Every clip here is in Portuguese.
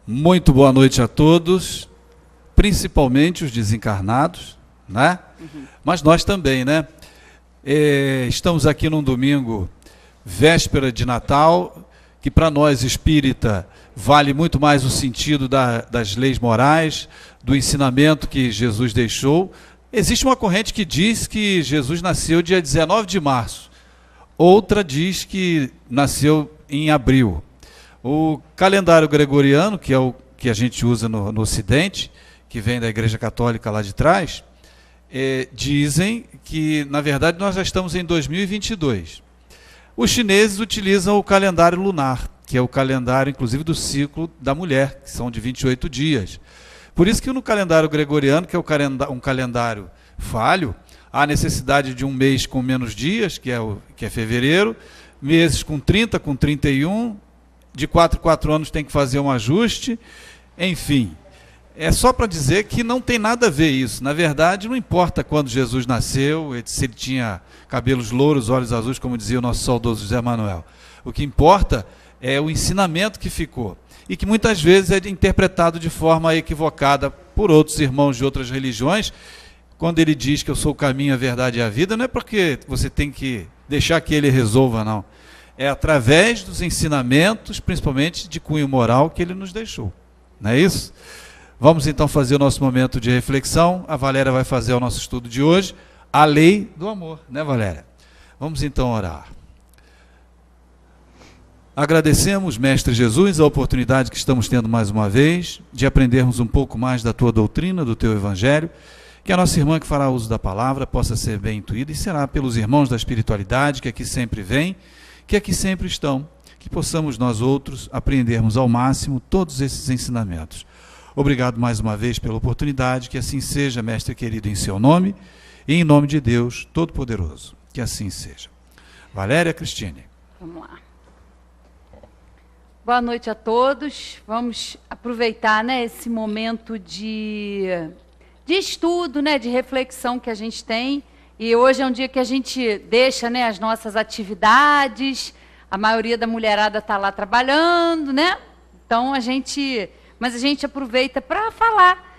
Muito boa noite a todos, principalmente os desencarnados, né? Mas nós também, né? Estamos aqui num domingo, véspera de Natal, que para nós espírita vale muito mais o sentido das leis morais, do ensinamento que Jesus deixou. Existe uma corrente que diz que Jesus nasceu dia 19 de março, outra diz que nasceu em abril. O calendário gregoriano, que é o que a gente usa no Ocidente, que vem da Igreja Católica lá de trás, dizem que, na verdade, nós já estamos em 2022. Os chineses utilizam o calendário lunar, que é o calendário, inclusive, do ciclo da mulher, que são de 28 dias. Por isso que no calendário gregoriano, que é um calendário falho, há necessidade de um mês com menos dias, que é fevereiro, meses com 30, com 31, de 4 em 4 anos tem que fazer um ajuste, enfim. É só para dizer que não tem nada a ver isso. Na verdade, não importa quando Jesus nasceu, se ele tinha cabelos louros, olhos azuis, como dizia o nosso saudoso José Manuel. O que importa é o ensinamento que ficou, e que muitas vezes é interpretado de forma equivocada por outros irmãos de outras religiões. Quando ele diz que eu sou o caminho, a verdade e a vida, não é porque você tem que deixar que ele resolva, não. É através dos ensinamentos, principalmente de cunho moral, que ele nos deixou. Não é isso? Vamos então fazer o nosso momento de reflexão. A Valéria vai fazer o nosso estudo de hoje, a lei do amor, né, Valéria? Vamos então orar. Agradecemos, Mestre Jesus, a oportunidade que estamos tendo mais uma vez de aprendermos um pouco mais da tua doutrina, do teu evangelho, que a nossa irmã que fará uso da palavra possa ser bem intuída, e será pelos irmãos da espiritualidade que aqui sempre vêm, que aqui sempre estão, que possamos nós outros apreendermos ao máximo todos esses ensinamentos. Obrigado mais uma vez pela oportunidade, que assim seja, Mestre querido, em seu nome, e em nome de Deus Todo-Poderoso, que assim seja. Valéria Cristine. Vamos lá. Boa noite a todos. Vamos aproveitar, né, esse momento de estudo, né, de reflexão que a gente tem. E hoje é um dia que a gente deixa, né, as nossas atividades. A maioria da mulherada está lá trabalhando, né? Então mas a gente aproveita para falar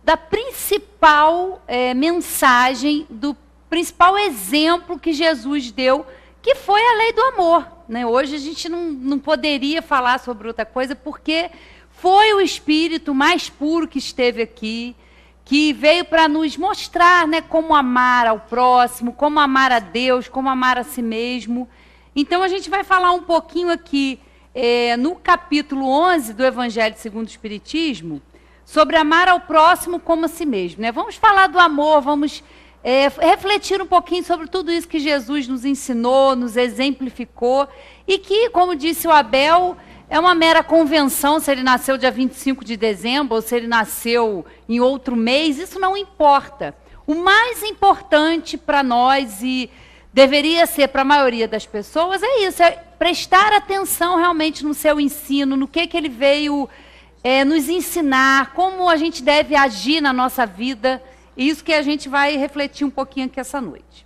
da principal mensagem, do principal exemplo que Jesus deu, que foi a lei do amor, né? Hoje a gente não poderia falar sobre outra coisa, porque foi o Espírito mais puro que esteve aqui, que veio para nos mostrar, né, como amar ao próximo, como amar a Deus, como amar a si mesmo. Então a gente vai falar um pouquinho aqui, no capítulo 11 do Evangelho segundo o Espiritismo, sobre amar ao próximo como a si mesmo, né? Vamos falar do amor, vamos refletir um pouquinho sobre tudo isso que Jesus nos ensinou, nos exemplificou, e que, como disse o Abel, é uma mera convenção se ele nasceu dia 25 de dezembro ou se ele nasceu em outro mês, isso não importa. O mais importante para nós, e deveria ser para a maioria das pessoas, é isso, é prestar atenção realmente no seu ensino, no que ele veio nos ensinar, como a gente deve agir na nossa vida. Isso que a gente vai refletir um pouquinho aqui essa noite.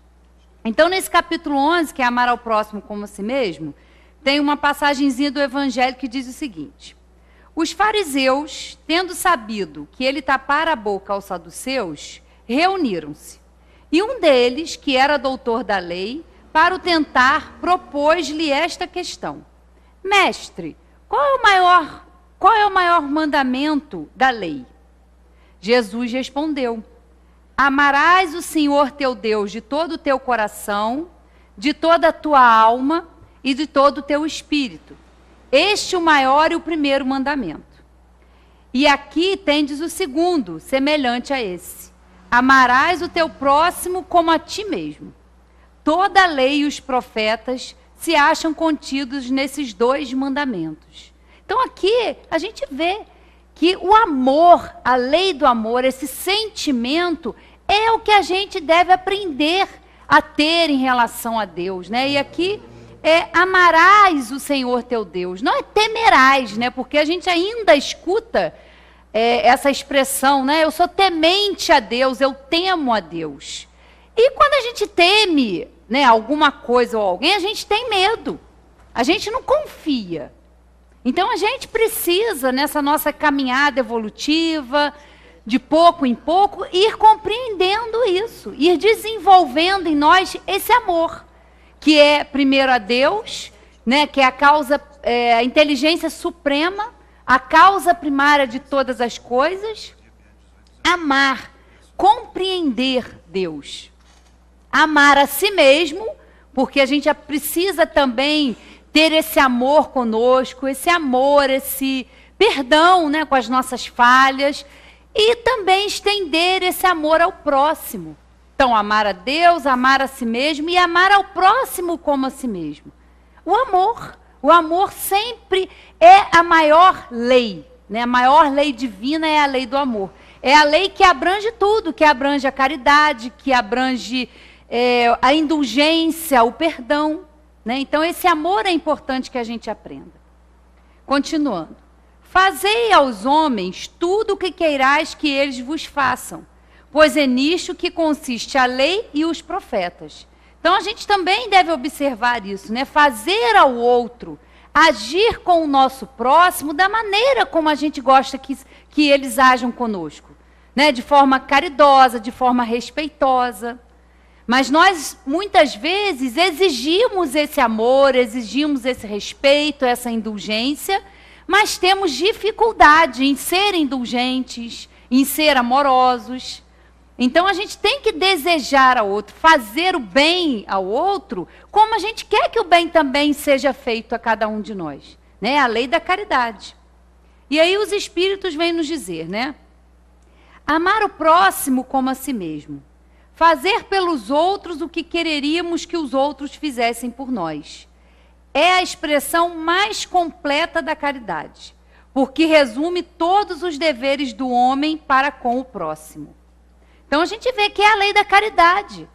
Então, nesse capítulo 11, que é amar ao próximo como a si mesmo, tem uma passagenzinha do Evangelho que diz o seguinte: os fariseus, tendo sabido que ele tapara a boca aos saduceus, reuniram-se. E um deles, que era doutor da lei, para o tentar, propôs-lhe esta questão: mestre, qual é o maior mandamento da lei? Jesus respondeu: amarás o Senhor teu Deus de todo o teu coração, de toda a tua alma e de todo o teu espírito. Este é o maior e o primeiro mandamento. E aqui tendes o segundo, semelhante a esse: amarás o teu próximo como a ti mesmo. Toda a lei e os profetas se acham contidos nesses dois mandamentos. Então aqui a gente vê que o amor, a lei do amor, esse sentimento, é o que a gente deve aprender a ter em relação a Deus, né? E aqui amarás o Senhor teu Deus, não é temerás, né? Porque a gente ainda escuta essa expressão, né? Eu sou temente a Deus, eu temo a Deus. E quando a gente teme, né, alguma coisa ou alguém, a gente tem medo, a gente não confia. Então a gente precisa, nessa nossa caminhada evolutiva, de pouco em pouco, ir compreendendo isso, ir desenvolvendo em nós esse amor, que é primeiro a Deus, né, que é a causa, a inteligência suprema, a causa primária de todas as coisas. Amar, compreender Deus. Amar a si mesmo, porque a gente precisa também ter esse amor conosco, esse amor, esse perdão, né, com as nossas falhas, e também estender esse amor ao próximo. Então, amar a Deus, amar a si mesmo e amar ao próximo como a si mesmo. O amor sempre é a maior lei, né? A maior lei divina é a lei do amor. É a lei que abrange tudo, que abrange a caridade, que abrange a indulgência, o perdão, né? Então, esse amor é importante que a gente aprenda. Continuando. Fazei aos homens tudo o que queirais que eles vos façam, pois é nisto que consiste a lei e os profetas. Então, a gente também deve observar isso, né? Fazer ao outro, agir com o nosso próximo da maneira como a gente gosta que eles ajam conosco, né? De forma caridosa, de forma respeitosa. Mas nós, muitas vezes, exigimos esse amor, exigimos esse respeito, essa indulgência, mas temos dificuldade em ser indulgentes, em ser amorosos. Então, a gente tem que desejar ao outro, fazer o bem ao outro, como a gente quer que o bem também seja feito a cada um de nós, né? A lei da caridade. E aí os Espíritos vêm nos dizer, né? Amar o próximo como a si mesmo. Fazer pelos outros o que quereríamos que os outros fizessem por nós. É a expressão mais completa da caridade, porque resume todos os deveres do homem para com o próximo. Então a gente vê que é a lei da caridade.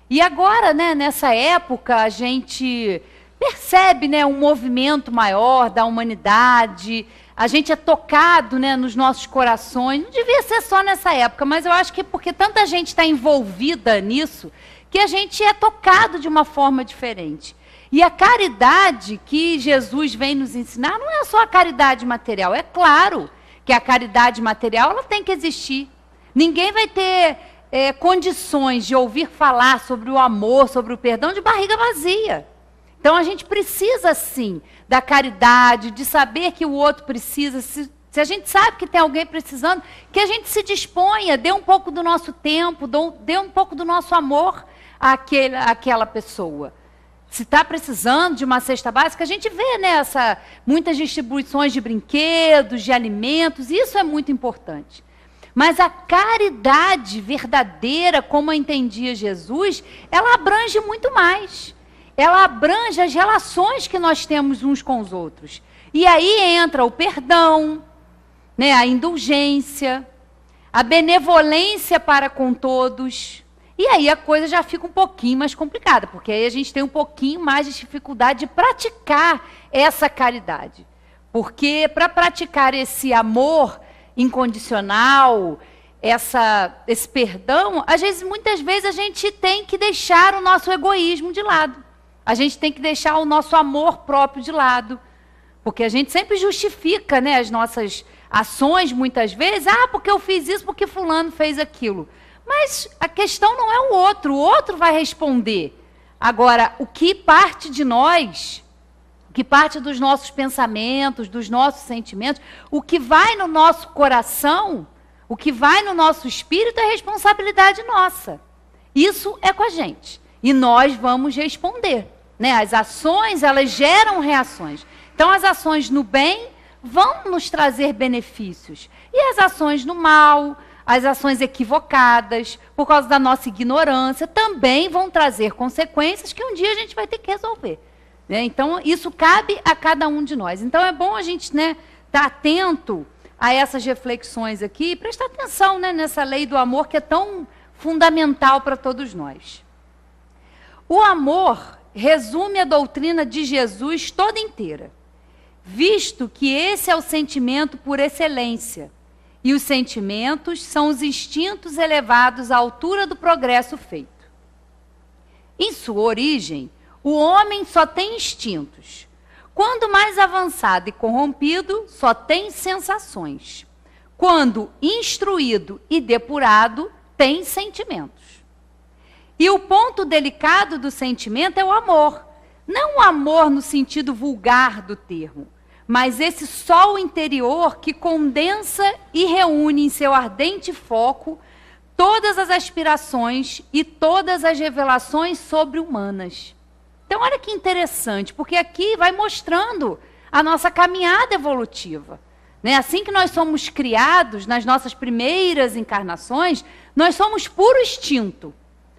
E agora, né, nessa época, a gente percebe, né, um movimento maior da humanidade, a gente é tocado, né, nos nossos corações. Não devia ser só nessa época, mas eu acho que porque tanta gente está envolvida nisso, que a gente é tocado de uma forma diferente. E a caridade que Jesus vem nos ensinar não é só a caridade material. É claro que a caridade material ela tem que existir. Ninguém vai ter condições de ouvir falar sobre o amor, sobre o perdão de barriga vazia. Então a gente precisa sim da caridade, de saber que o outro precisa. Se a gente sabe que tem alguém precisando, que a gente se disponha, dê um pouco do nosso tempo, dê um pouco do nosso amor àquela pessoa. Se está precisando de uma cesta básica, a gente vê, né, muitas distribuições de brinquedos, de alimentos, isso é muito importante. Mas a caridade verdadeira, como a entendia Jesus, ela abrange muito mais. Ela abrange as relações que nós temos uns com os outros. E aí entra o perdão, né, a indulgência, a benevolência para com todos. E aí a coisa já fica um pouquinho mais complicada, porque aí a gente tem um pouquinho mais de dificuldade de praticar essa caridade. Porque para praticar esse amor incondicional, esse perdão, às vezes, muitas vezes a gente tem que deixar o nosso egoísmo de lado. A gente tem que deixar o nosso amor próprio de lado. Porque a gente sempre justifica, né, as nossas ações, muitas vezes. Ah, porque eu fiz isso, porque fulano fez aquilo. Mas a questão não é o outro vai responder. Agora, o que parte de nós, o que parte dos nossos pensamentos, dos nossos sentimentos, o que vai no nosso coração, o que vai no nosso espírito é responsabilidade nossa. Isso é com a gente. E nós vamos responder, né? As ações, elas geram reações. Então, as ações no bem vão nos trazer benefícios. E as ações no mal, as ações equivocadas, por causa da nossa ignorância, também vão trazer consequências que um dia a gente vai ter que resolver. Né? Então, isso cabe a cada um de nós. Então, é bom a gente, né, estar atento a essas reflexões aqui e prestar atenção, né, nessa lei do amor que é tão fundamental para todos nós. O amor resume a doutrina de Jesus toda inteira, visto que esse é o sentimento por excelência. E os sentimentos são os instintos elevados à altura do progresso feito. Em sua origem, o homem só tem instintos. Quando mais avançado e corrompido, só tem sensações. Quando instruído e depurado, tem sentimentos. E o ponto delicado do sentimento é o amor. Não o amor no sentido vulgar do termo, mas esse sol interior que condensa e reúne em seu ardente foco todas as aspirações e todas as revelações sobre-humanas. Então, olha que interessante, porque aqui vai mostrando a nossa caminhada evolutiva. Né? Assim que nós somos criados, nas nossas primeiras encarnações, nós somos puro instinto.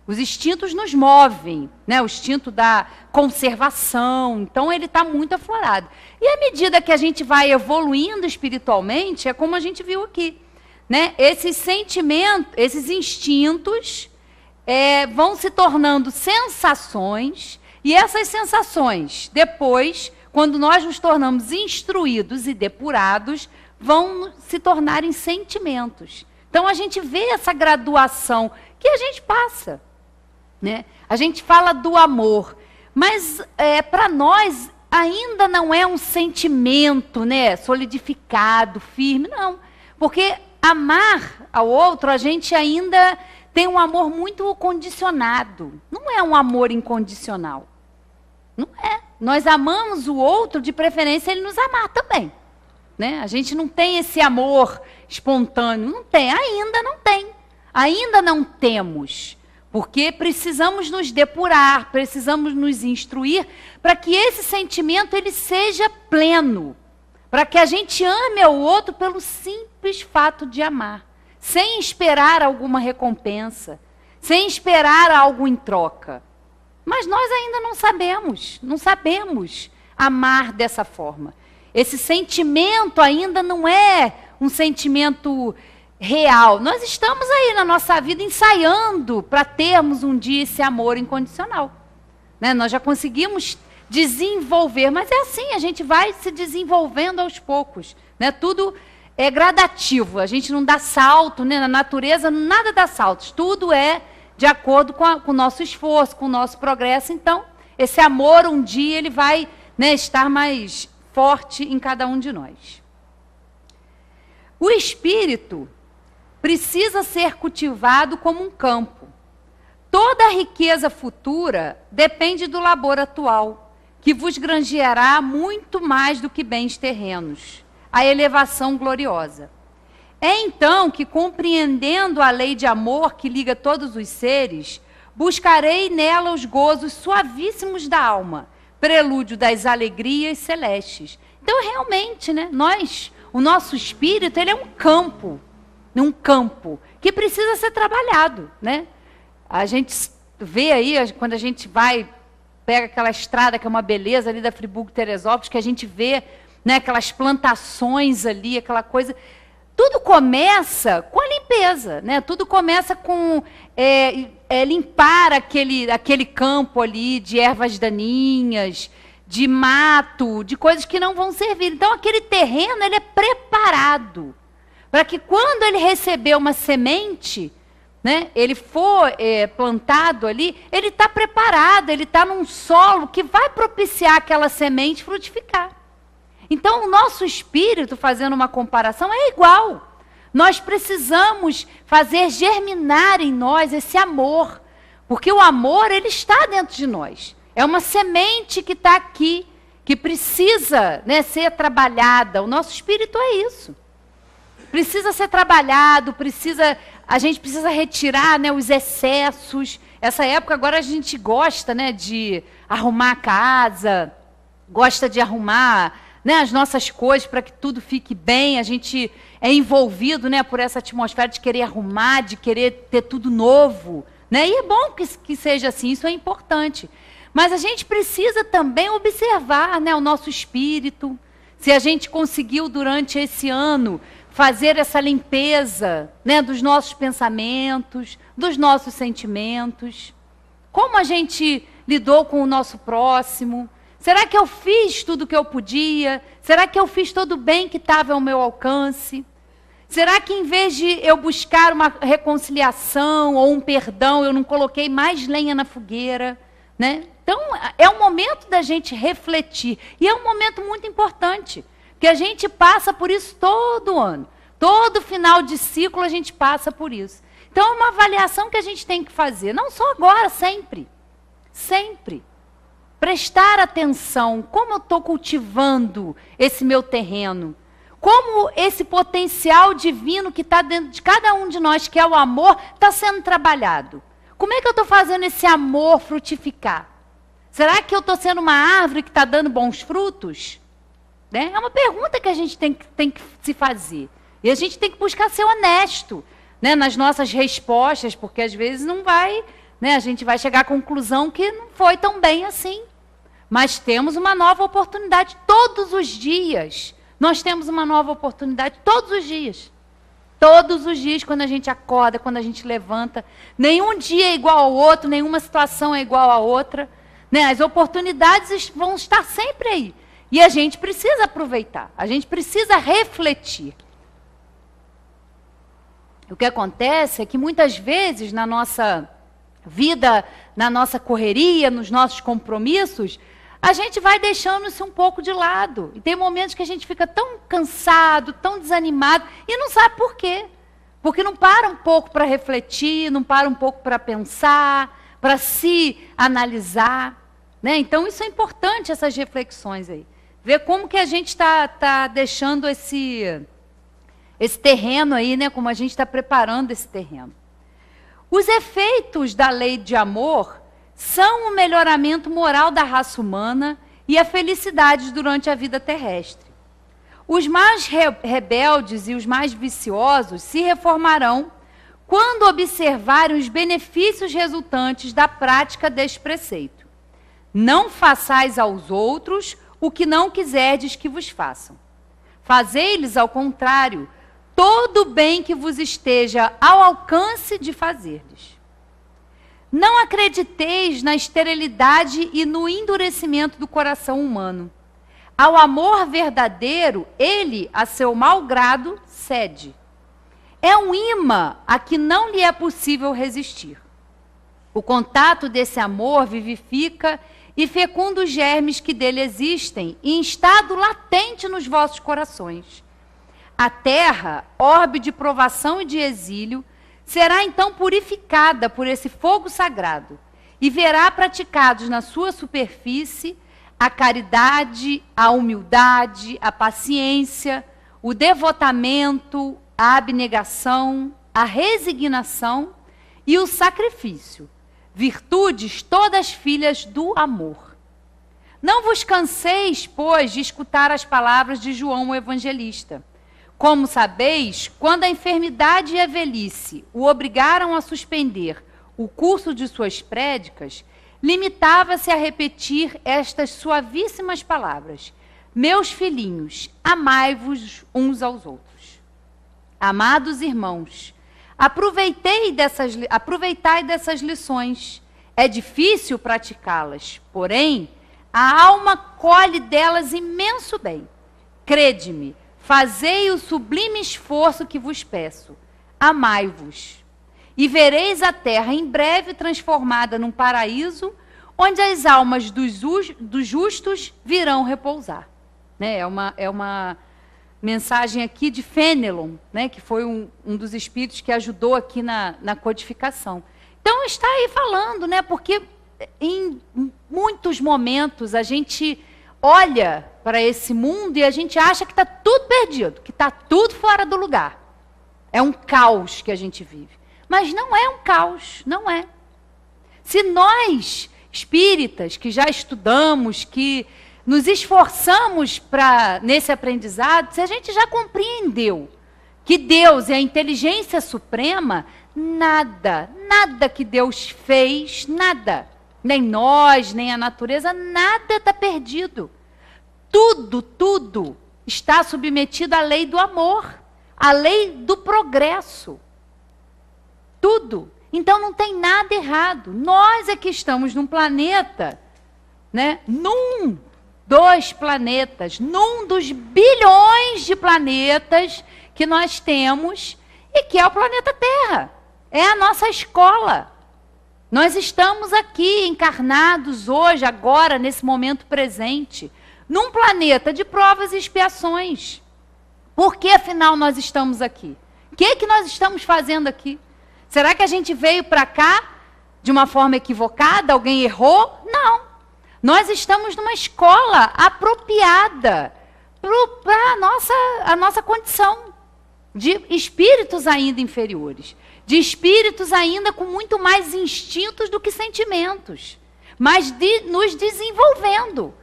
Os instintos nos movem, né? O instinto da conservação, então ele está muito aflorado. E à medida que a gente vai evoluindo espiritualmente, é como a gente viu aqui. Né? Esses sentimentos, esses instintos vão se tornando sensações, e essas sensações, depois, quando nós nos tornamos instruídos e depurados, vão se tornar em sentimentos. Então a gente vê essa graduação que a gente passa. Né? A gente fala do amor, mas para nós ainda não é um sentimento, né, solidificado, firme, não. Porque amar ao outro, a gente ainda tem um amor muito condicionado. Não é um amor incondicional. Não é. Nós amamos o outro, de preferência ele nos amar também. Né? A gente não tem esse amor espontâneo. Não tem, ainda não tem. Ainda não temos. Porque precisamos nos depurar, precisamos nos instruir para que esse sentimento ele seja pleno. Para que a gente ame ao outro pelo simples fato de amar. Sem esperar alguma recompensa. Sem esperar algo em troca. Mas nós ainda não sabemos amar dessa forma. Esse sentimento ainda não é um sentimento real. Nós estamos aí na nossa vida ensaiando para termos um dia esse amor incondicional. Né? Nós já conseguimos desenvolver, mas é assim, a gente vai se desenvolvendo aos poucos. Né? Tudo é gradativo, a gente não dá salto, né? Na natureza nada dá saltos, tudo é de acordo com o nosso esforço, com o nosso progresso. Então, esse amor um dia ele vai, né, estar mais forte em cada um de nós. O espírito precisa ser cultivado como um campo. Toda a riqueza futura depende do labor atual, que vos granjeará muito mais do que bens terrenos, a elevação gloriosa. É então que, compreendendo a lei de amor que liga todos os seres, buscarei nela os gozos suavíssimos da alma, prelúdio das alegrias celestes. Então, realmente, né, o nosso espírito, ele é um campo que precisa ser trabalhado. Né? A gente vê aí, quando a gente pega aquela estrada que é uma beleza ali da Friburgo-Teresópolis, que a gente vê, né, aquelas plantações ali, aquela coisa. Tudo começa com a limpeza, né? Tudo começa com limpar aquele campo ali de ervas daninhas, de mato, de coisas que não vão servir. Então, aquele terreno ele é preparado para que quando ele receber uma semente, né, ele for plantado ali, ele está preparado, ele está num solo que vai propiciar aquela semente frutificar. Então, o nosso espírito, fazendo uma comparação, é igual. Nós precisamos fazer germinar em nós esse amor, porque o amor, ele está dentro de nós. É uma semente que está aqui, que precisa, né, ser trabalhada. O nosso espírito é isso. Precisa ser trabalhado, a gente precisa retirar, né, os excessos. Essa época agora a gente gosta, né, de arrumar a casa, gosta de arrumar, né, as nossas coisas para que tudo fique bem. A gente é envolvido, né, por essa atmosfera de querer arrumar, de querer ter tudo novo. Né? E é bom que seja assim, isso é importante. Mas a gente precisa também observar, né, o nosso espírito, se a gente conseguiu durante esse ano fazer essa limpeza, né, dos nossos pensamentos, dos nossos sentimentos. Como a gente lidou com o nosso próximo. Será que eu fiz tudo o que eu podia? Será que eu fiz todo o bem que estava ao meu alcance? Será que em vez de eu buscar uma reconciliação ou um perdão, eu não coloquei mais lenha na fogueira? Né? Então, é um momento da gente refletir. E é um momento muito importante, que a gente passa por isso todo ano. Todo final de ciclo a gente passa por isso. Então, é uma avaliação que a gente tem que fazer, não só agora, sempre. Sempre. Prestar atenção, como eu estou cultivando esse meu terreno. Como esse potencial divino que está dentro de cada um de nós, que é o amor, está sendo trabalhado. Como é que eu estou fazendo esse amor frutificar? Será que eu estou sendo uma árvore que está dando bons frutos? Né? É uma pergunta que a gente tem que se fazer. E a gente tem que buscar ser honesto, né, nas nossas respostas, porque às vezes não vai, né, a gente vai chegar à conclusão que não foi tão bem assim. Mas temos uma nova oportunidade todos os dias. Nós temos uma nova oportunidade todos os dias. Todos os dias, quando a gente acorda, quando a gente levanta. Nenhum dia é igual ao outro, nenhuma situação é igual à outra. Né? As oportunidades vão estar sempre aí. E a gente precisa aproveitar, a gente precisa refletir. O que acontece é que muitas vezes na nossa vida, na nossa correria, nos nossos compromissos, a gente vai deixando isso um pouco de lado. E tem momentos que a gente fica tão cansado, tão desanimado, e não sabe por quê. Porque não para um pouco para refletir, não para um pouco para pensar, para se analisar. Né? Então, isso é importante, essas reflexões aí. Ver como que a gente está deixando esse terreno aí, né? Como a gente está preparando esse terreno. Os efeitos da lei de amor são o melhoramento moral da raça humana e a felicidade durante a vida terrestre. Os mais rebeldes e os mais viciosos se reformarão quando observarem os benefícios resultantes da prática deste preceito. Não façais aos outros o que não quiserdes que vos façam. Fazei-lhes, ao contrário, todo o bem que vos esteja ao alcance de fazer-lhes. Não acrediteis na esterilidade e no endurecimento do coração humano. Ao amor verdadeiro, ele, a seu mau grado, cede. É um imã a que não lhe é possível resistir. O contato desse amor vivifica e fecunda os germes que dele existem em estado latente nos vossos corações. A terra, orbe de provação e de exílio, será então purificada por esse fogo sagrado e verá praticados na sua superfície a caridade, a humildade, a paciência, o devotamento, a abnegação, a resignação e o sacrifício, virtudes todas filhas do amor. Não vos canseis, pois, de escutar as palavras de João o Evangelista. Como sabeis, quando a enfermidade e a velhice o obrigaram a suspender o curso de suas prédicas, limitava-se a repetir estas suavíssimas palavras: meus filhinhos, amai-vos uns aos outros. Amados irmãos, aproveitai dessas lições. É difícil praticá-las, porém, a alma colhe delas imenso bem. Crede-me, fazei o sublime esforço que vos peço. Amai-vos. E vereis a terra em breve transformada num paraíso, onde as almas dos justos virão repousar. Né? É uma mensagem aqui de Fenelon, né? Que foi um dos espíritos que ajudou aqui na codificação. Então está aí falando, né? Porque em muitos momentos a gente olha para esse mundo e a gente acha que está tudo perdido, que está tudo fora do lugar. É um caos que a gente vive. Mas não é um caos, não é. Se nós, espíritas, que já estudamos, que nos esforçamos nesse aprendizado, se a gente já compreendeu que Deus é a inteligência suprema, nada que Deus fez, nada, nem nós, nem a natureza, nada está perdido. Tudo está submetido à lei do amor, à lei do progresso. Tudo. Então não tem nada errado. Nós é que estamos num planeta, né? Num dos bilhões de planetas que nós temos e que é o planeta Terra. É a nossa escola. Nós estamos aqui encarnados hoje, agora, nesse momento presente, num planeta de provas e expiações. Por que, afinal, nós estamos aqui? O que nós estamos fazendo aqui? Será que a gente veio para cá de uma forma equivocada? Alguém errou? Não. Nós estamos numa escola apropriada para a nossa condição de espíritos ainda inferiores, de espíritos ainda com muito mais instintos do que sentimentos, mas nos desenvolvendo.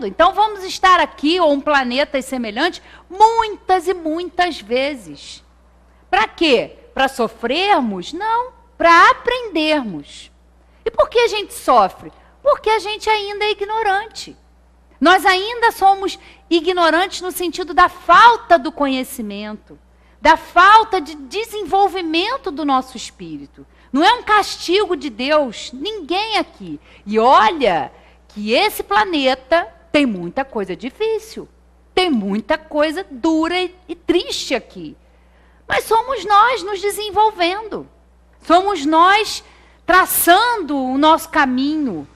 Então vamos estar aqui, ou um planeta semelhante, muitas e muitas vezes. Para quê? Para sofrermos? Não, para aprendermos. E por que a gente sofre? Porque a gente ainda é ignorante. Nós ainda somos ignorantes no sentido da falta do conhecimento, da falta de desenvolvimento do nosso espírito. Não é um castigo de Deus, ninguém aqui. E olha que esse planeta tem muita coisa difícil, tem muita coisa dura e triste aqui. Mas somos nós nos desenvolvendo, somos nós traçando o nosso caminho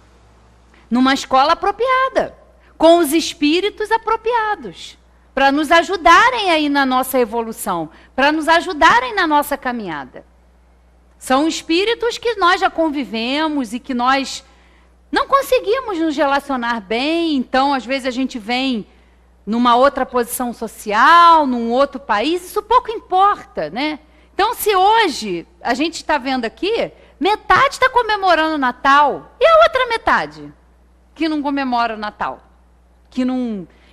numa escola apropriada, com os espíritos apropriados, para nos ajudarem aí na nossa evolução, para nos ajudarem na nossa caminhada. São espíritos que nós já convivemos e que nós não conseguimos nos relacionar bem, então às vezes a gente vem numa outra posição social, num outro país, isso pouco importa, né? Então se hoje a gente está vendo aqui, metade está comemorando o Natal, e a outra metade que não comemora o Natal?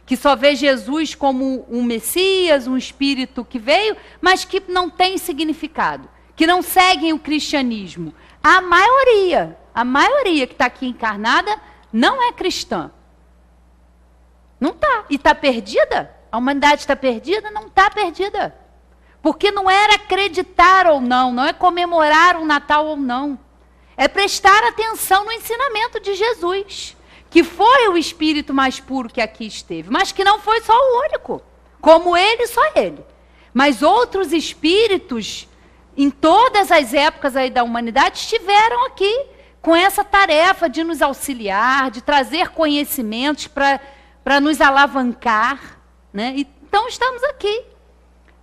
Que só vê Jesus como um Messias, um espírito que veio, mas que não tem significado, que não seguem o cristianismo. A maioria que está aqui encarnada não é cristã. Não está. E está perdida? A humanidade está perdida? Não está perdida. Porque não era acreditar ou não, não é comemorar o Natal ou não. É prestar atenção no ensinamento de Jesus, que foi o espírito mais puro que aqui esteve, mas que não foi só o único, como ele, só ele. Mas outros espíritos, em todas as épocas aí da humanidade, estiveram aqui com essa tarefa de nos auxiliar, de trazer conhecimentos para nos alavancar, né? Então estamos aqui,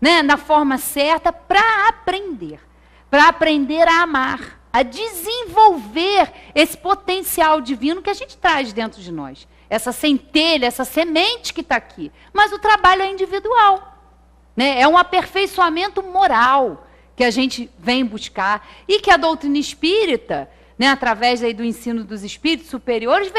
né, na forma certa para aprender a amar, a desenvolver esse potencial divino que a gente traz dentro de nós. Essa centelha, essa semente que está aqui. Mas o trabalho é individual, né? É um aperfeiçoamento moral que a gente vem buscar e que a doutrina espírita, né, através aí do ensino dos espíritos superiores,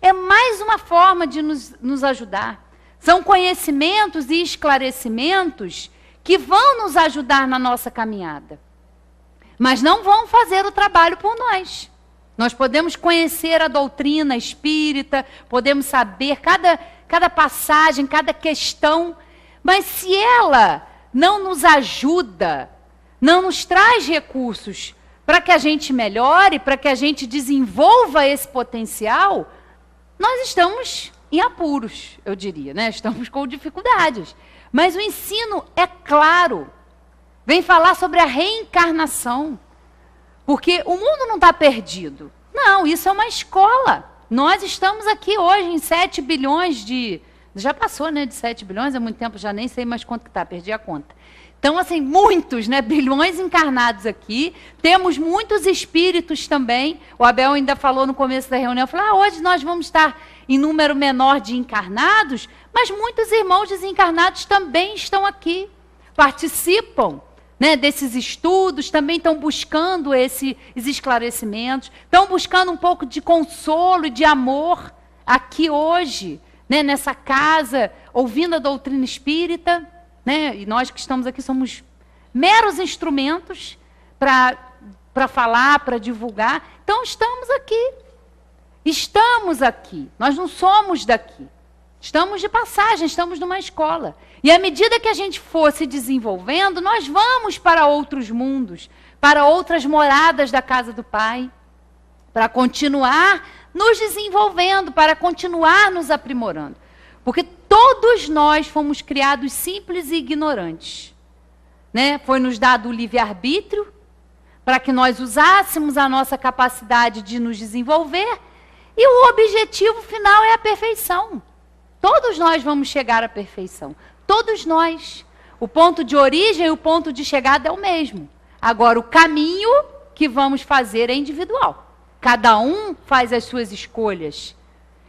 é mais uma forma de nos ajudar. São conhecimentos e esclarecimentos que vão nos ajudar na nossa caminhada. Mas não vão fazer o trabalho por nós. Nós podemos conhecer a doutrina espírita, podemos saber cada passagem, cada questão, mas se ela não nos ajuda, não nos traz recursos para que a gente melhore, para que a gente desenvolva esse potencial, nós estamos em apuros, eu diria, né? Estamos com dificuldades. Mas o ensino é claro. Vem falar sobre a reencarnação. Porque o mundo não está perdido. Não, isso é uma escola. Nós estamos aqui hoje em 7 bilhões de... Já passou, né, de 7 bilhões, há muito tempo, já nem sei mais quanto que está, perdi a conta. Então, assim, muitos, né, bilhões encarnados aqui. Temos muitos espíritos também. O Abel ainda falou no começo da reunião, falou, hoje nós vamos estar em número menor de encarnados, mas muitos irmãos desencarnados também estão aqui, participam, né, desses estudos, também estão buscando esses esclarecimentos, estão buscando um pouco de consolo e de amor aqui hoje, né, nessa casa, ouvindo a doutrina espírita, né, e nós que estamos aqui somos meros instrumentos para falar, para divulgar. Então estamos aqui, nós não somos daqui. Estamos de passagem, estamos numa escola. E à medida que a gente for se desenvolvendo, nós vamos para outros mundos, para outras moradas da casa do Pai, para continuar nos desenvolvendo, para continuar nos aprimorando. Porque todos nós fomos criados simples e ignorantes, né? Foi nos dado o livre-arbítrio, para que nós usássemos a nossa capacidade de nos desenvolver, e o objetivo final é a perfeição. Todos nós vamos chegar à perfeição. Todos nós. O ponto de origem e o ponto de chegada é o mesmo. Agora, o caminho que vamos fazer é individual. Cada um faz as suas escolhas.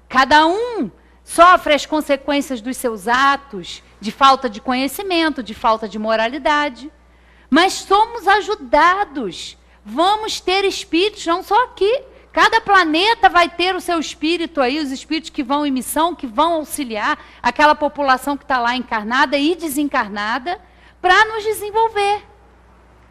Cada um sofre as consequências dos seus atos, de falta de conhecimento, de falta de moralidade. Mas somos ajudados. Vamos ter espíritos, não só aqui. Cada planeta vai ter o seu espírito aí, os espíritos que vão em missão, que vão auxiliar aquela população que está lá encarnada e desencarnada, para nos desenvolver.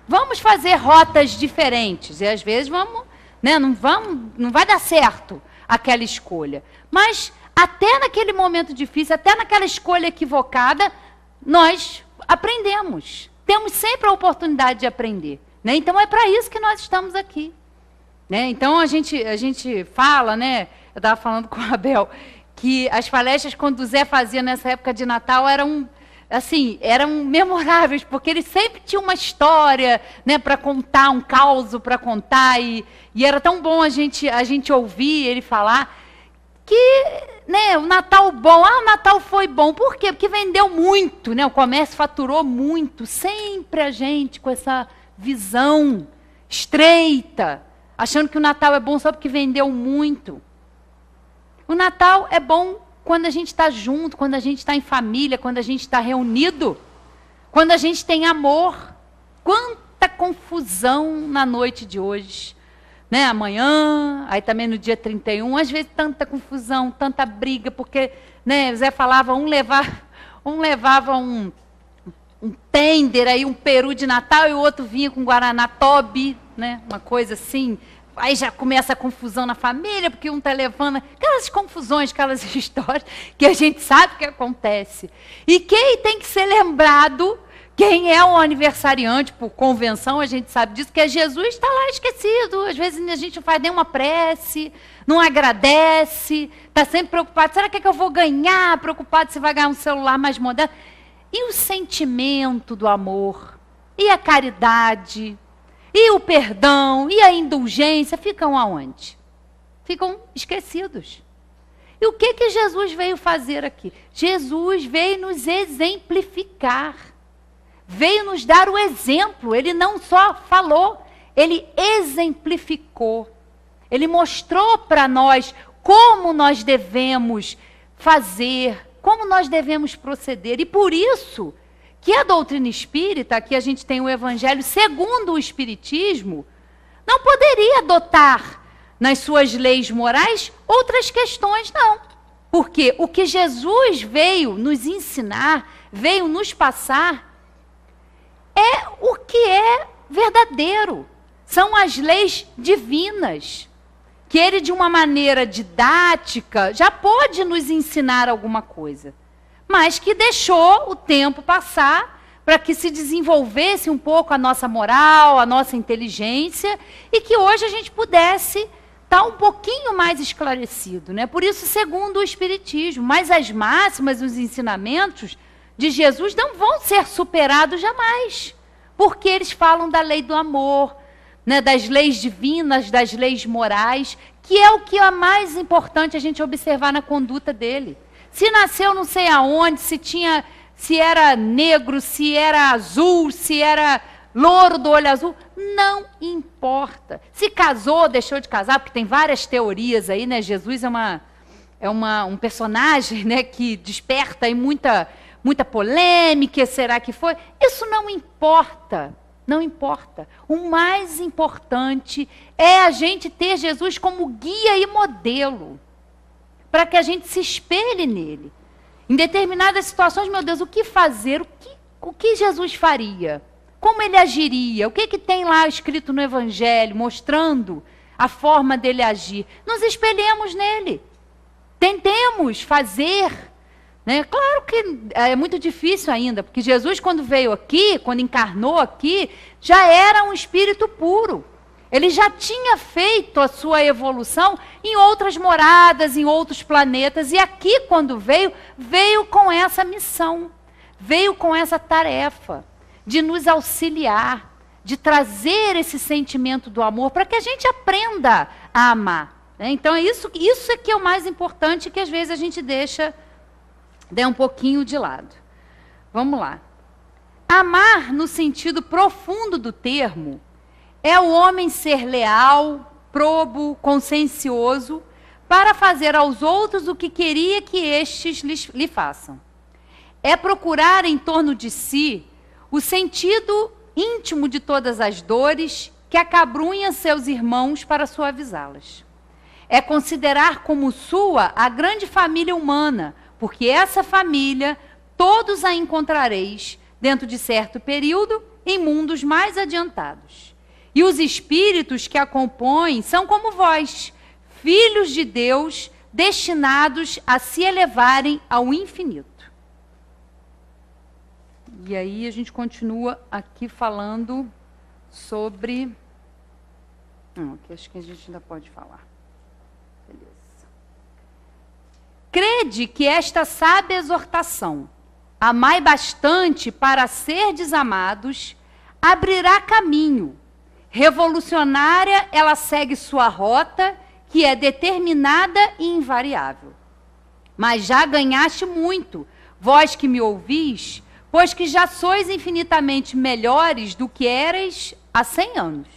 Vamos fazer rotas diferentes, e às vezes vamos, né, não vai dar certo aquela escolha. Mas até naquele momento difícil, até naquela escolha equivocada, nós aprendemos. Temos sempre a oportunidade de aprender. Né? Então é para isso que nós estamos aqui. Né? Então a gente fala, né? Eu estava falando com o Abel, que as palestras quando o Zé fazia nessa época de Natal eram memoráveis, porque ele sempre tinha uma história, né, para contar, um caos para contar, e era tão bom a gente ouvir ele falar que, né, o Natal bom, o Natal foi bom, por quê? Porque vendeu muito, né, o comércio faturou muito, sempre a gente com essa visão estreita, achando que o Natal é bom só porque vendeu muito. O Natal é bom quando a gente está junto, quando a gente está em família, quando a gente está reunido, quando a gente tem amor. Quanta confusão na noite de hoje. Né? Amanhã, aí também no dia 31, às vezes tanta confusão, tanta briga, porque, né, o Zé falava, um levava um tender, aí um peru de Natal, e o outro vinha com Guaraná Toby, né? Uma coisa assim. Aí já começa a confusão na família, porque um está levando aquelas confusões, aquelas histórias que a gente sabe que acontece. E quem tem que ser lembrado, quem é o aniversariante, por convenção, a gente sabe disso, que é Jesus, está lá esquecido. Às vezes a gente não faz nenhuma prece, não agradece, está sempre preocupado. Será que eu vou ganhar? Preocupado se vai ganhar um celular mais moderno. E o sentimento do amor, e a caridade, e o perdão, e a indulgência, ficam aonde? Ficam esquecidos. E o que Jesus veio fazer aqui? Jesus veio nos exemplificar. Veio nos dar o exemplo. Ele não só falou, ele exemplificou. Ele mostrou para nós como nós devemos fazer, como nós devemos proceder. E por isso que a doutrina espírita, aqui a gente tem o Evangelho segundo o Espiritismo, não poderia adotar nas suas leis morais outras questões, não. Porque o que Jesus veio nos ensinar, veio nos passar, é o que é verdadeiro. São as leis divinas, que ele, de uma maneira didática, já pode nos ensinar alguma coisa, mas que deixou o tempo passar para que se desenvolvesse um pouco a nossa moral, a nossa inteligência, e que hoje a gente pudesse estar um pouquinho mais esclarecido, né? Por isso, segundo o Espiritismo, mas as máximas, os ensinamentos de Jesus não vão ser superados jamais, porque eles falam da lei do amor, né, das leis divinas, das leis morais, que é o que é mais importante a gente observar na conduta dele. Se nasceu não sei aonde, se era negro, se era azul, se era louro do olho azul, não importa. Se casou, deixou de casar, porque tem várias teorias aí, né? Jesus é um personagem, né, que desperta aí muita polêmica, será que foi? Isso não importa. Não importa. O mais importante é a gente ter Jesus como guia e modelo, para que a gente se espelhe nele. Em determinadas situações, meu Deus, o que fazer? O que Jesus faria? Como ele agiria? O que tem lá escrito no Evangelho, mostrando a forma dele agir? Nos espelhemos nele. Tentemos fazer. Né? Claro que é muito difícil ainda, porque Jesus, quando veio aqui, quando encarnou aqui, já era um espírito puro. Ele já tinha feito a sua evolução em outras moradas, em outros planetas, e aqui, quando veio com essa missão, veio com essa tarefa de nos auxiliar, de trazer esse sentimento do amor para que a gente aprenda a amar. Né? Então, isso é que é o mais importante, que às vezes a gente deixa um pouquinho de lado. Vamos lá. Amar, no sentido profundo do termo, é o homem ser leal, probo, consciencioso, para fazer aos outros o que queria que estes lhe façam. É procurar em torno de si o sentido íntimo de todas as dores que acabrunha seus irmãos para suavizá-las. É considerar como sua a grande família humana, porque essa família todos a encontrareis dentro de certo período em mundos mais adiantados. E os espíritos que a compõem são como vós, filhos de Deus, destinados a se elevarem ao infinito. E aí a gente continua aqui falando sobre... aqui acho que a gente ainda pode falar. Beleza. Crede que esta sábia exortação, amai bastante para ser desamados, abrirá caminho. Revolucionária, ela segue sua rota, que é determinada e invariável. Mas já ganhaste muito, vós que me ouvis, pois que já sois infinitamente melhores do que erais há 100 anos.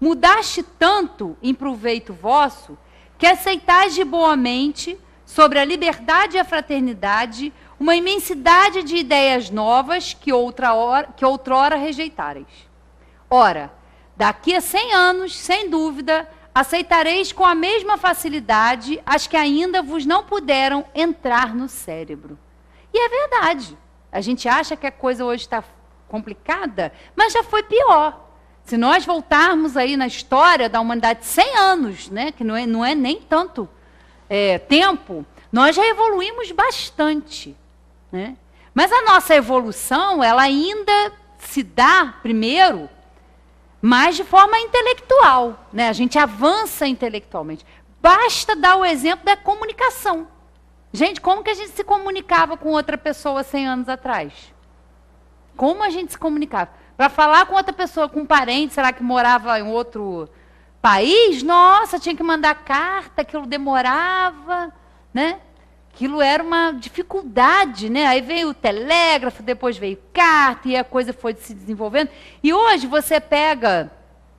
Mudaste tanto em proveito vosso, que aceitais de boamente, sobre a liberdade e a fraternidade, uma imensidade de ideias novas que outrora rejeitareis. Ora, daqui a 100 anos, sem dúvida, aceitareis com a mesma facilidade as que ainda vos não puderam entrar no cérebro. E é verdade. A gente acha que a coisa hoje está complicada, mas já foi pior. Se nós voltarmos aí na história da humanidade 100 anos, né, que não é nem tanto tempo, nós já evoluímos bastante. Né? Mas a nossa evolução, ela ainda se dá, primeiro, mais de forma intelectual. Né? A gente avança intelectualmente. Basta dar o exemplo da comunicação. Gente, como que a gente se comunicava com outra pessoa 100 anos atrás? Como a gente se comunicava? Para falar com outra pessoa, com um parente, será que morava em outro país? Nossa, tinha que mandar carta, aquilo demorava, né? Aquilo era uma dificuldade, né? Aí veio o telégrafo, depois veio carta, e a coisa foi se desenvolvendo. E hoje você pega...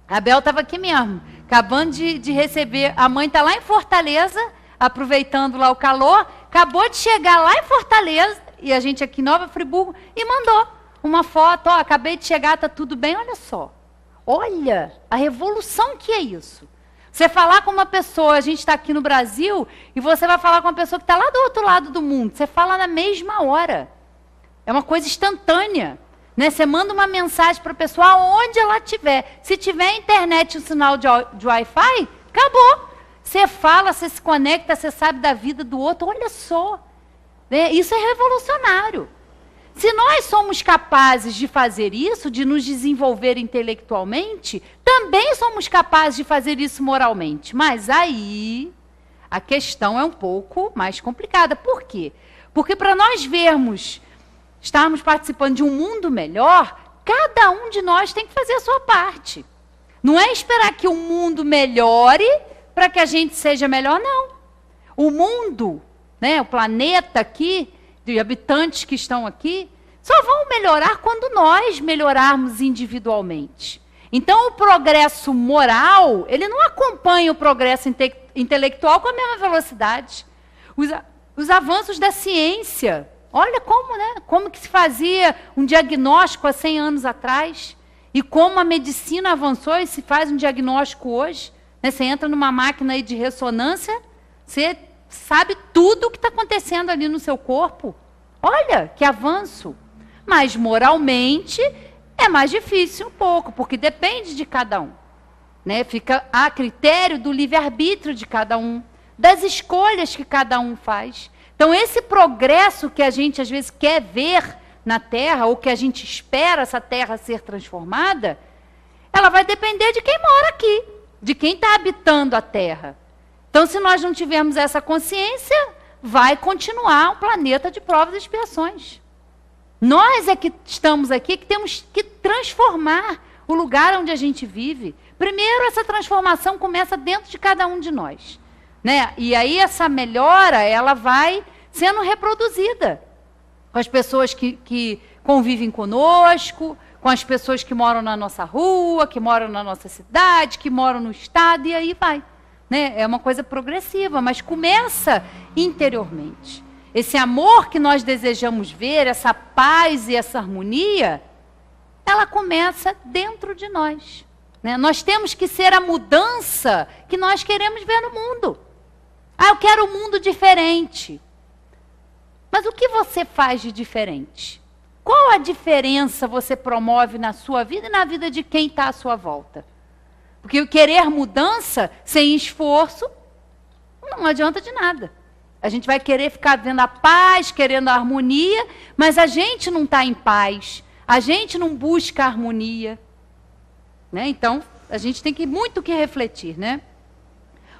A Bel estava aqui mesmo, acabando de receber. A mãe está lá em Fortaleza, aproveitando lá o calor, acabou de chegar lá em Fortaleza, e a gente aqui em Nova Friburgo, e mandou uma foto, ó, acabei de chegar, está tudo bem, olha só. Olha a revolução que é isso. Você falar com uma pessoa, a gente está aqui no Brasil, e você vai falar com uma pessoa que está lá do outro lado do mundo, você fala na mesma hora. É uma coisa instantânea. Né? Você manda uma mensagem para a pessoa, onde ela estiver. Se tiver internet e um sinal de Wi-Fi, acabou. Você fala, você se conecta, você sabe da vida do outro, olha só. Né? Isso é revolucionário. Se nós somos capazes de fazer isso, de nos desenvolver intelectualmente, também somos capazes de fazer isso moralmente. Mas aí a questão é um pouco mais complicada. Por quê? Porque para nós estarmos participando de um mundo melhor, cada um de nós tem que fazer a sua parte. Não é esperar que o mundo melhore para que a gente seja melhor, não. O mundo, né, o planeta aqui, de habitantes que estão aqui, só vão melhorar quando nós melhorarmos individualmente. Então, o progresso moral, ele não acompanha o progresso intelectual com a mesma velocidade. Os avanços da ciência, olha como, né? Como que se fazia um diagnóstico há 100 anos atrás, e como a medicina avançou e se faz um diagnóstico hoje. Né? Você entra numa máquina aí de ressonância, você sabe tudo o que está acontecendo ali no seu corpo. Olha, que avanço. Mas moralmente é mais difícil um pouco, porque depende de cada um. Né? Fica a critério do livre-arbítrio de cada um, das escolhas que cada um faz. Então, esse progresso que a gente às vezes quer ver na Terra, ou que a gente espera essa Terra ser transformada, ela vai depender de quem mora aqui, de quem está habitando a Terra. Então, se nós não tivermos essa consciência, vai continuar um planeta de provas e expiações. Nós é que estamos aqui, que temos que transformar o lugar onde a gente vive. Primeiro, essa transformação começa dentro de cada um de nós, né? E aí essa melhora, ela vai sendo reproduzida com as pessoas que convivem conosco, com as pessoas que moram na nossa rua, que moram na nossa cidade, que moram no estado, e aí vai, né? É uma coisa progressiva, mas começa interiormente. Esse amor que nós desejamos ver, essa paz e essa harmonia, ela começa dentro de nós, né? Nós temos que ser a mudança que nós queremos ver no mundo. Ah, eu quero um mundo diferente. Mas o que você faz de diferente? Qual a diferença você promove na sua vida e na vida de quem está à sua volta? Porque querer mudança sem esforço não adianta de nada. A gente vai querer ficar vendo a paz, querendo a harmonia, mas a gente não está em paz. A gente não busca harmonia, né? Então, a gente tem muito que refletir, né?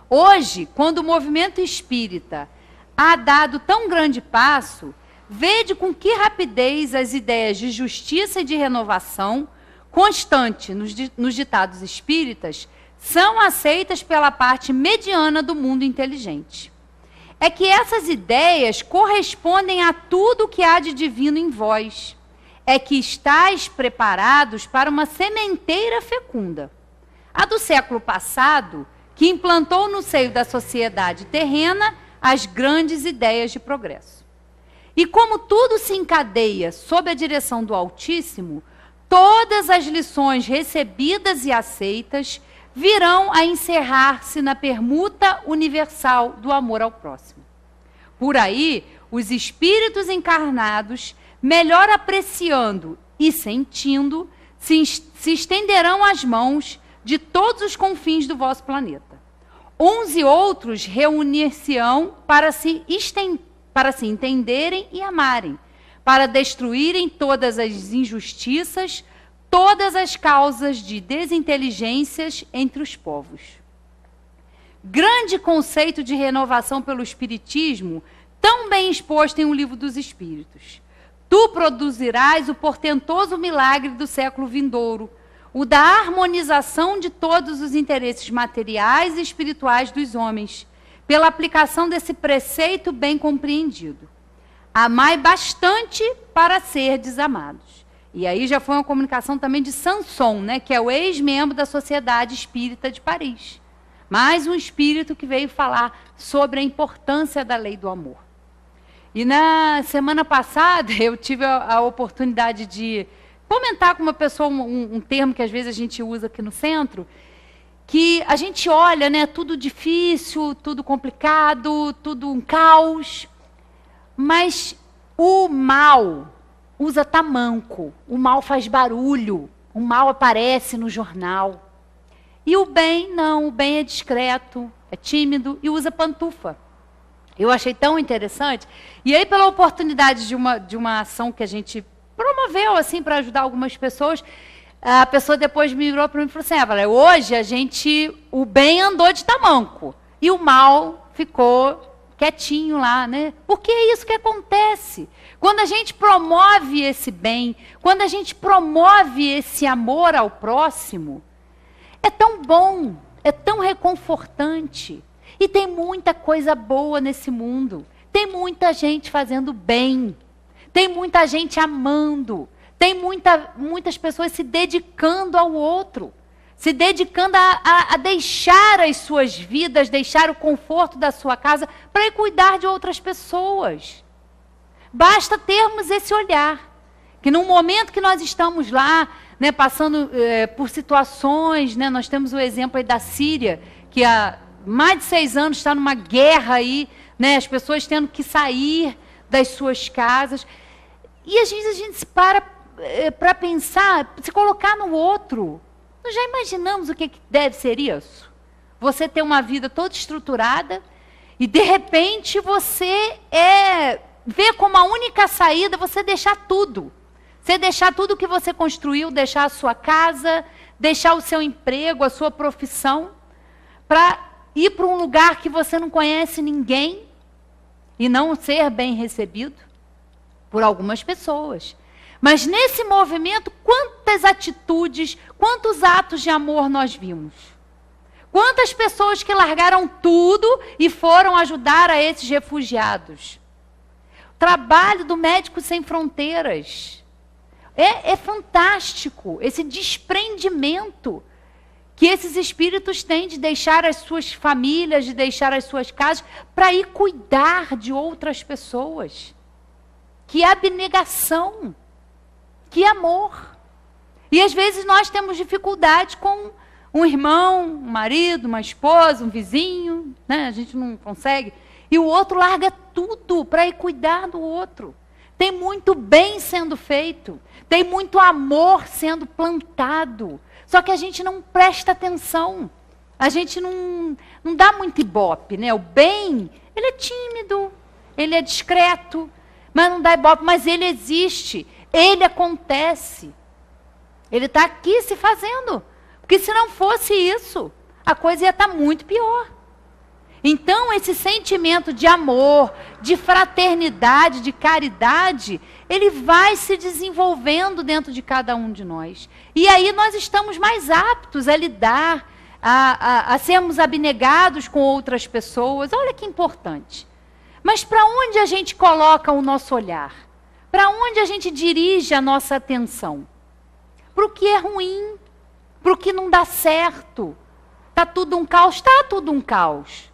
Hoje, quando o movimento espírita há dado tão grande passo, vede com que rapidez as ideias de justiça e de renovação constante nos ditados espíritas são aceitas pela parte mediana do mundo inteligente. É que essas ideias correspondem a tudo que há de divino em vós. É que estáis preparados para uma sementeira fecunda. A do século passado, que implantou no seio da sociedade terrena as grandes ideias de progresso. E como tudo se encadeia sob a direção do Altíssimo, todas as lições recebidas e aceitas virão a encerrar-se na permuta universal do amor ao próximo. Por aí, os espíritos encarnados, melhor apreciando e sentindo, se estenderão as mãos de todos os confins do vosso planeta. Uns e outros reunir-se-ão para se entenderem e amarem, para destruírem todas as injustiças, todas as causas de desinteligências entre os povos. Grande conceito de renovação pelo Espiritismo, tão bem exposto em O Livro dos Espíritos. Tu produzirás o portentoso milagre do século vindouro, o da harmonização de todos os interesses materiais e espirituais dos homens, pela aplicação desse preceito bem compreendido. Amai bastante para serdes amados. E aí já foi uma comunicação também de Sanson, né, que é o ex-membro da Sociedade Espírita de Paris. Mais um espírito que veio falar sobre a importância da lei do amor. E na semana passada eu tive a oportunidade de comentar com uma pessoa um termo que às vezes a gente usa aqui no centro, que a gente olha, né, tudo difícil, tudo complicado, tudo um caos, mas o mal usa tamanco, o mal faz barulho, o mal aparece no jornal. E o bem, não, o bem é discreto, é tímido e usa pantufa. Eu achei tão interessante. E aí, pela oportunidade de uma ação que a gente promoveu assim para ajudar algumas pessoas, a pessoa depois me virou para mim e falou assim, hoje o bem andou de tamanco e o mal ficou quietinho lá, né? Porque é isso que acontece. Quando a gente promove esse bem, quando a gente promove esse amor ao próximo, é tão bom, é tão reconfortante. E tem muita coisa boa nesse mundo. Tem muita gente fazendo bem. Tem muita gente amando. Tem muitas pessoas se dedicando ao outro. Se dedicando a deixar as suas vidas, deixar o conforto da sua casa para ir cuidar de outras pessoas. Basta termos esse olhar. Que num momento que nós estamos lá, né, passando por situações, né, nós temos o exemplo aí da Síria, que há mais de 6 anos está numa guerra aí, né, as pessoas tendo que sair das suas casas. E às vezes a gente se para pensar, se colocar no outro. Nós já imaginamos o que deve ser isso? Você ter uma vida toda estruturada e, de repente, você vê como a única saída você deixar tudo. Você deixar tudo que você construiu, deixar a sua casa, deixar o seu emprego, a sua profissão, para ir para um lugar que você não conhece ninguém e não ser bem recebido por algumas pessoas. Mas nesse movimento, quantas atitudes, quantos atos de amor nós vimos? Quantas pessoas que largaram tudo e foram ajudar a esses refugiados? O trabalho do Médicos Sem Fronteiras. É fantástico esse desprendimento que esses espíritos têm de deixar as suas famílias, de deixar as suas casas, para ir cuidar de outras pessoas. Que abnegação, que amor. E às vezes nós temos dificuldade com um irmão, um marido, uma esposa, um vizinho, né? A gente não consegue. E o outro larga tudo para ir cuidar do outro. Tem muito bem sendo feito, tem muito amor sendo plantado. Só que a gente não presta atenção, a gente não dá muito ibope, né? O bem, ele é tímido, ele é discreto, mas não dá ibope, mas ele existe, ele acontece. Ele está aqui se fazendo, porque se não fosse isso, a coisa ia estar muito pior. Então, esse sentimento de amor, de fraternidade, de caridade, ele vai se desenvolvendo dentro de cada um de nós. E aí nós estamos mais aptos a lidar, a sermos abnegados com outras pessoas. Olha que importante. Mas para onde a gente coloca o nosso olhar? Para onde a gente dirige a nossa atenção? Para o que é ruim, para o que não dá certo. Está tudo um caos? Está tudo um caos.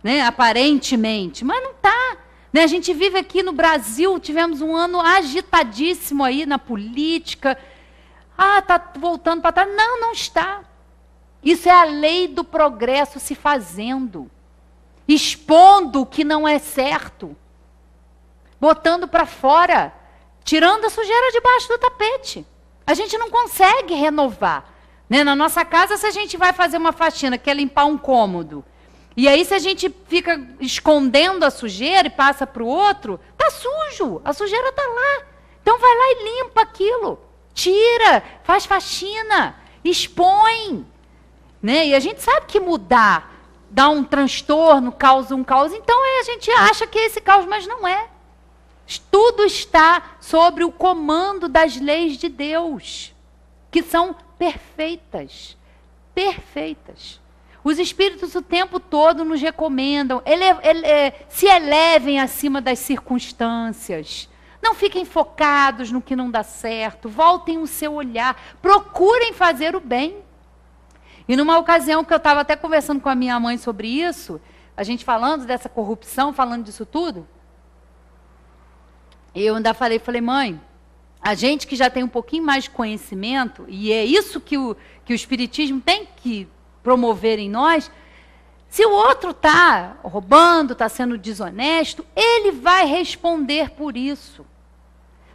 Né, aparentemente, mas não está. Né, a gente vive aqui no Brasil, tivemos um ano agitadíssimo aí na política. Está voltando para trás. Não, não está. Isso é a lei do progresso se fazendo. Expondo o que não é certo. Botando para fora. Tirando a sujeira debaixo do tapete. A gente não consegue renovar. Né, na nossa casa, se a gente vai fazer uma faxina, quer limpar um cômodo, e aí, se a gente fica escondendo a sujeira e passa para o outro, está sujo, a sujeira está lá. Então, vai lá e limpa aquilo. Tira, faz faxina, expõe. Né? E a gente sabe que mudar dá um transtorno, causa um caos. Então, a gente acha que é esse caos, mas não é. Tudo está sobre o comando das leis de Deus, que são perfeitas. Perfeitas. Os espíritos o tempo todo nos recomendam, se elevem acima das circunstâncias. Não fiquem focados no que não dá certo, voltem o seu olhar, procurem fazer o bem. E numa ocasião que eu estava até conversando com a minha mãe sobre isso, a gente falando dessa corrupção, falando disso tudo, eu ainda falei, mãe, a gente que já tem um pouquinho mais de conhecimento, e é isso que o Espiritismo tem que promover em nós, se o outro está roubando, está sendo desonesto, ele vai responder por isso.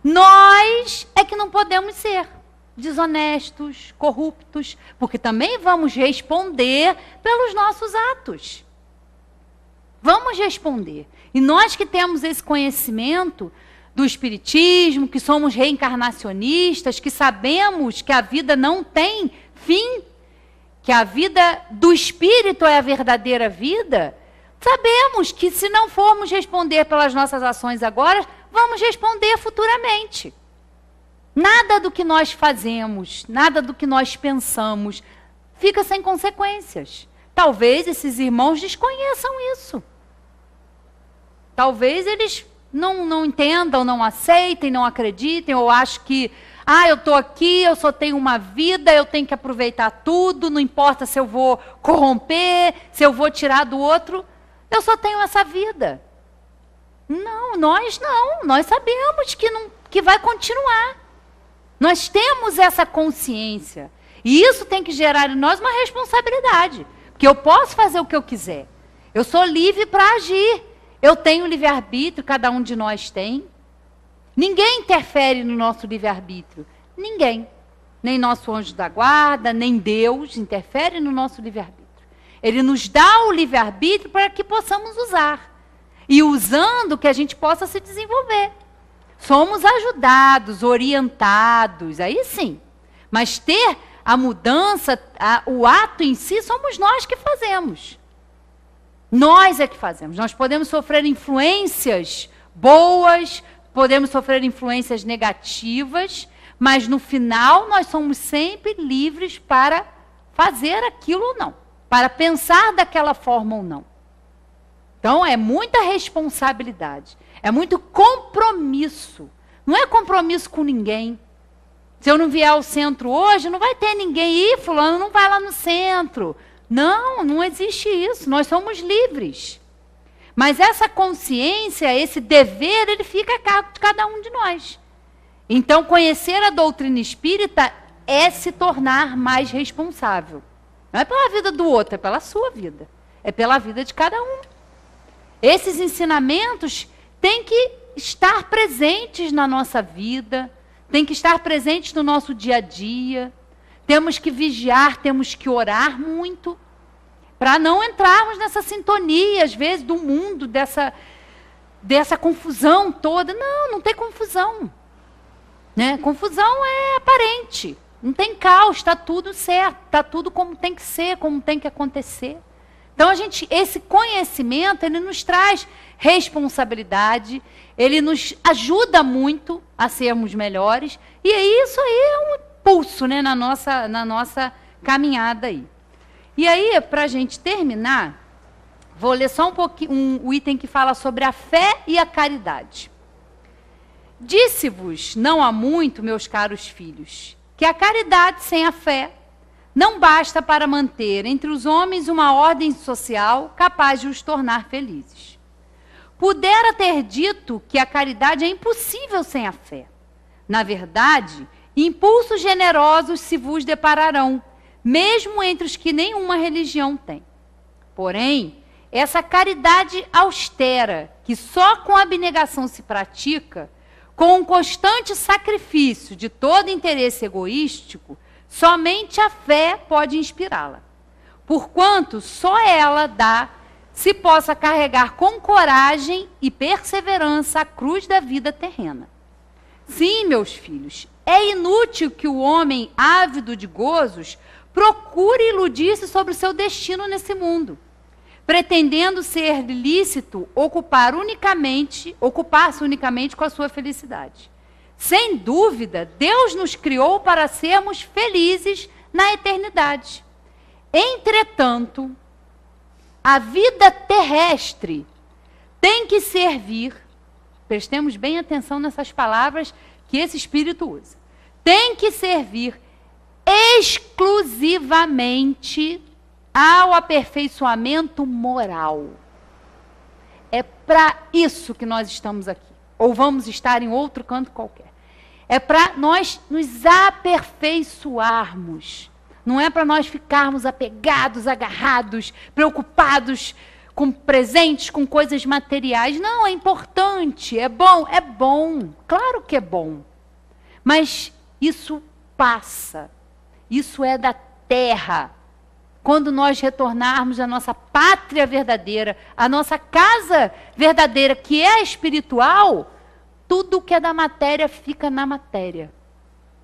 Nós é que não podemos ser desonestos, corruptos, porque também vamos responder pelos nossos atos. Vamos responder. E nós que temos esse conhecimento do Espiritismo, que somos reencarnacionistas, que sabemos que a vida não tem fim, que a vida do Espírito é a verdadeira vida, sabemos que se não formos responder pelas nossas ações agora, vamos responder futuramente. Nada do que nós fazemos, nada do que nós pensamos, fica sem consequências. Talvez esses irmãos desconheçam isso. Talvez eles não entendam, não aceitem, não acreditem, ou achem que eu estou aqui, eu só tenho uma vida, eu tenho que aproveitar tudo, não importa se eu vou corromper, se eu vou tirar do outro, eu só tenho essa vida. Não, nós sabemos que vai continuar. Nós temos essa consciência. E isso tem que gerar em nós uma responsabilidade. Porque eu posso fazer o que eu quiser. Eu sou livre para agir. Eu tenho livre-arbítrio, cada um de nós tem. Ninguém interfere no nosso livre-arbítrio. Ninguém. Nem nosso anjo da guarda, nem Deus interfere no nosso livre-arbítrio. Ele nos dá o livre-arbítrio para que possamos usar. E usando, que a gente possa se desenvolver. Somos ajudados, orientados, aí sim. Mas ter a mudança, o ato em si, somos nós que fazemos. Nós é que fazemos. Nós podemos sofrer influências boas, podemos sofrer influências negativas, mas no final nós somos sempre livres para fazer aquilo ou não, para pensar daquela forma ou não. Então é muita responsabilidade, é muito compromisso. Não é compromisso com ninguém. Se eu não vier ao centro hoje, não vai ter ninguém. Ih, fulano não vai lá no centro. Não, não existe isso. Nós somos livres. Mas essa consciência, esse dever, ele fica a cargo de cada um de nós. Então, conhecer a doutrina espírita é se tornar mais responsável. Não é pela vida do outro, é pela sua vida. É pela vida de cada um. Esses ensinamentos têm que estar presentes na nossa vida, têm que estar presentes no nosso dia a dia. Temos que vigiar, temos que orar muito, para não entrarmos nessa sintonia, às vezes, do mundo, dessa confusão toda. Não, não tem confusão. Né? Confusão é aparente. Não tem caos, está tudo certo, está tudo como tem que ser, como tem que acontecer. Então, esse conhecimento, ele nos traz responsabilidade, ele nos ajuda muito a sermos melhores, e isso aí é um impulso, né, na nossa caminhada aí. E aí, para a gente terminar, vou ler só um pouquinho um item que fala sobre a fé e a caridade. Disse-vos, não há muito, meus caros filhos, que a caridade sem a fé não basta para manter entre os homens uma ordem social capaz de os tornar felizes. Pudera ter dito que a caridade é impossível sem a fé. Na verdade, impulsos generosos se vos depararão, mesmo entre os que nenhuma religião tem. Porém, essa caridade austera, que só com abnegação se pratica, com um constante sacrifício de todo interesse egoístico, somente a fé pode inspirá-la. Porquanto só ela se possa carregar com coragem e perseverança a cruz da vida terrena. Sim, meus filhos, é inútil que o homem ávido de gozos procure iludir-se sobre o seu destino nesse mundo, pretendendo ser lícito ocupar-se unicamente com a sua felicidade. Sem dúvida, Deus nos criou para sermos felizes na eternidade. Entretanto, a vida terrestre tem que servir, prestemos bem atenção nessas palavras que esse Espírito usa, tem que servir exclusivamente ao aperfeiçoamento moral. É para isso que nós estamos aqui, ou vamos estar em outro canto qualquer. É para nós nos aperfeiçoarmos. Não é para nós ficarmos apegados, agarrados, preocupados com presentes, com coisas materiais. Não, é importante, é bom, claro que é bom. Mas isso passa, isso é da terra. Quando nós retornarmos à nossa pátria verdadeira, à nossa casa verdadeira, que é a espiritual, tudo que é da matéria fica na matéria.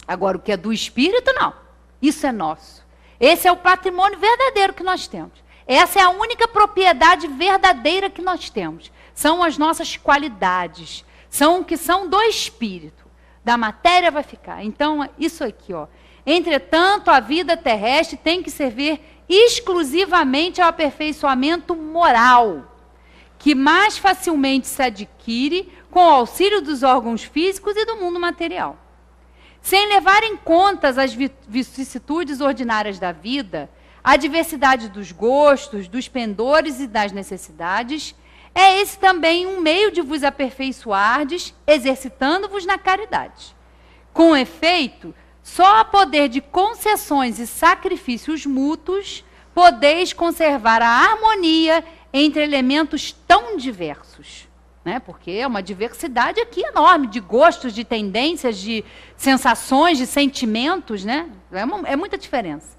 Agora, o que é do espírito, não. Isso é nosso. Esse é o patrimônio verdadeiro que nós temos. Essa é a única propriedade verdadeira que nós temos. São as nossas qualidades. São o que são do espírito. Da matéria vai ficar. Então, isso aqui, ó. Entretanto, a vida terrestre tem que servir exclusivamente ao aperfeiçoamento moral, que mais facilmente se adquire com o auxílio dos órgãos físicos e do mundo material. Sem levar em conta as vicissitudes ordinárias da vida, a diversidade dos gostos, dos pendores e das necessidades, é esse também um meio de vos aperfeiçoardes, exercitando-vos na caridade. Com efeito, só a poder de concessões e sacrifícios mútuos podeis conservar a harmonia entre elementos tão diversos. Né? Porque é uma diversidade aqui enorme de gostos, de tendências, de sensações, de sentimentos. Né? É muita diferença.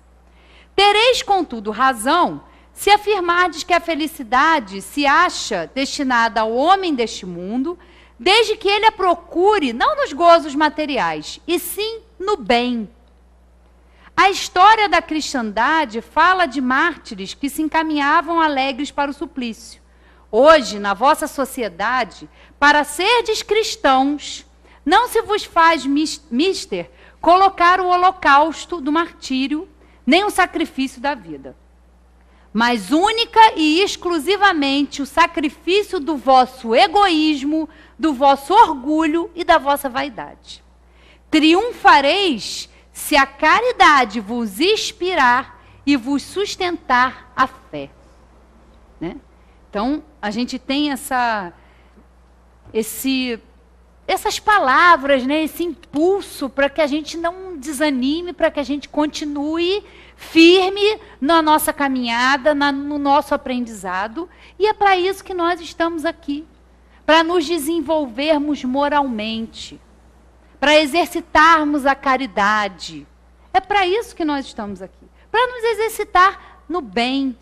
Tereis, contudo, razão se afirmardes que a felicidade se acha destinada ao homem deste mundo, desde que ele a procure não nos gozos materiais, e sim no bem. A história da cristandade fala de mártires que se encaminhavam alegres para o suplício. Hoje, na vossa sociedade, para serdes cristãos, não se vos faz mister colocar o holocausto do martírio, nem o sacrifício da vida, mas única e exclusivamente o sacrifício do vosso egoísmo, do vosso orgulho e da vossa vaidade. Triunfareis se a caridade vos inspirar e vos sustentar a fé. Né? Então, a gente tem essas palavras, né, esse impulso para que a gente não desanime, para que a gente continue firme na nossa caminhada, no nosso aprendizado. E é para isso que nós estamos aqui, para nos desenvolvermos moralmente, para exercitarmos a caridade. É para isso que nós estamos aqui, para nos exercitar no bem,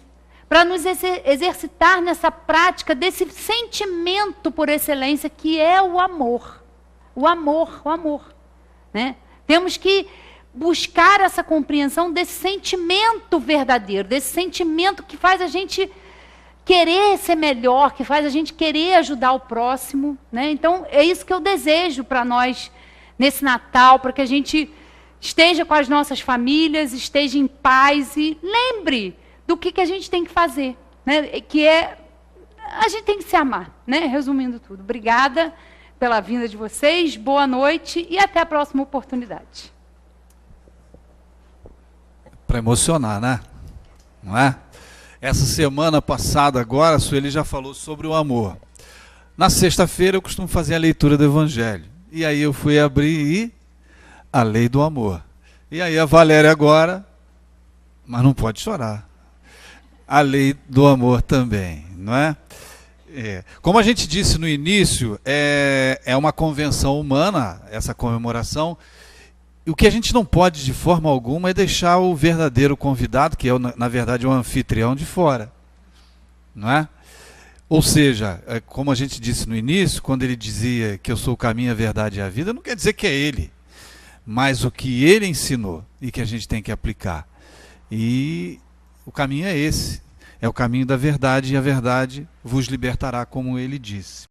para nos exercitar nessa prática desse sentimento por excelência que é o amor. O amor, o amor. Né? Temos que buscar essa compreensão desse sentimento verdadeiro, desse sentimento que faz a gente querer ser melhor, que faz a gente querer ajudar o próximo. Né? Então, é isso que eu desejo para nós nesse Natal, para que a gente esteja com as nossas famílias, esteja em paz e lembre do que a gente tem que fazer, né? Que é, a gente tem que se amar, né? Resumindo tudo. Obrigada pela vinda de vocês, boa noite e até a próxima oportunidade. Para emocionar, né? Não é? Essa semana passada agora, a Sueli já falou sobre o amor. Na sexta-feira eu costumo fazer a leitura do Evangelho. E aí eu fui abrir a lei do amor. E aí a Valéria agora, mas não pode chorar. A lei do amor também, não é? Como a gente disse no início, é uma convenção humana, essa comemoração, e o que a gente não pode de forma alguma é deixar o verdadeiro convidado, que é na verdade o anfitrião, de fora, não é? Ou seja, como a gente disse no início, quando ele dizia que eu sou o caminho, a verdade e a vida, não quer dizer que é ele, mas o que ele ensinou e que a gente tem que aplicar. E o caminho é esse, é o caminho da verdade, e a verdade vos libertará, como ele disse.